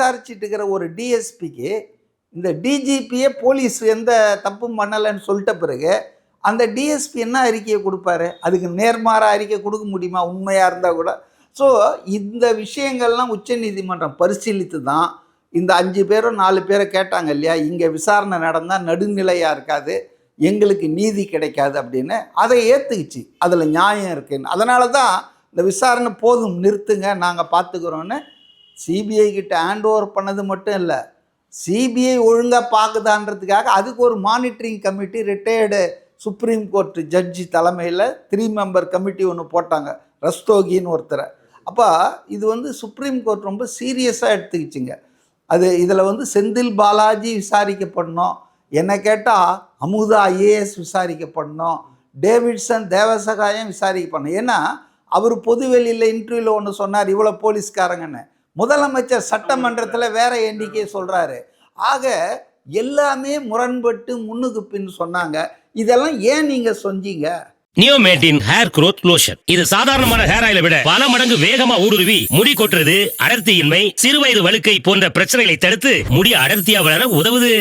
விசாரிச்சுட்டு இருக்கிற ஒரு டிஎஸ்பிக்கு இந்த டிஜிபியே போலீஸ் எந்த தப்பும் பண்ணலைன்னு சொல்லிட்ட பிறகு அந்த டிஎஸ்பி என்ன அறிக்கையை கொடுப்பாரு? அதுக்கு நேர்மாறாக அறிக்கை கொடுக்க முடியுமா உண்மையாக இருந்தால் கூட? ஸோ இந்த விஷயங்கள்லாம் உச்சநீதிமன்றம் பரிசீலித்து தான் இந்த 5 பேரோ 4 பேரை கேட்டாங்க இல்லையா, இங்கே விசாரணை நடந்தால் நடுநிலையாக இருக்காது, எங்களுக்கு நீதி கிடைக்காது அப்படின்னு, அதை ஏற்றுக்குச்சு. அதில் நியாயம் இருக்குன்னு. அதனால தான் இந்த விசாரணை போதும் நிறுத்துங்க, நாங்கள் பார்த்துக்குறோன்னு சிபிஐ கிட்ட ஹேண்ட் ஓவர் பண்ணது மட்டும் இல்லை, சிபிஐ ஒழுங்காக பார்க்குதான்றதுக்காக அதுக்கு ஒரு monitoring committee retired supreme court judge தலைமையில் 3 மெம்பர் கமிட்டி ஒன்று போட்டாங்க, ரஸ்தோகின்னு ஒருத்தரை. அப்போ இது சுப்ரீம் கோர்ட் ரொம்ப சீரியஸாக எடுத்துக்கிச்சுங்க. இதில் செந்தில் பாலாஜி விசாரிக்கப்படணும், என்ன கேட்டால் அமுதா ஐஏஎஸ் விசாரிக்கப்படணும், டேவிட்சன் தேவசகாயம் விசாரிக்கப்படணும். ஏன்னா அவர் பொதுவெளியில் இன்டர்வியூவில் ஒன்று சொன்னார், இவ்வளோ போலீஸ்காரங்கன்னு. முதலமைச்சர் சட்டமன்றத்தில் வேற எண்ணிக்கையை சொல்கிறாரு. ஆக எல்லாமே முரண்பட்டு முன்னுக்கு பின் சொன்னாங்க. இதெல்லாம் ஏன் நீங்கள் சொன்னீங்க? நியோமேட்டின் ஹேர் குரோத் லோஷன். இது சாதாரணமான ஹேர் ஆயிலை விட பல மடங்கு வேகமா ஊடுருவி முடி கொட்டுறது, அடர்த்தியின்மை, சிறுவயது வழுக்கை போன்ற பிரச்சனைகளை தடுத்து முடி அடர்த்தியா வளர உதவுது.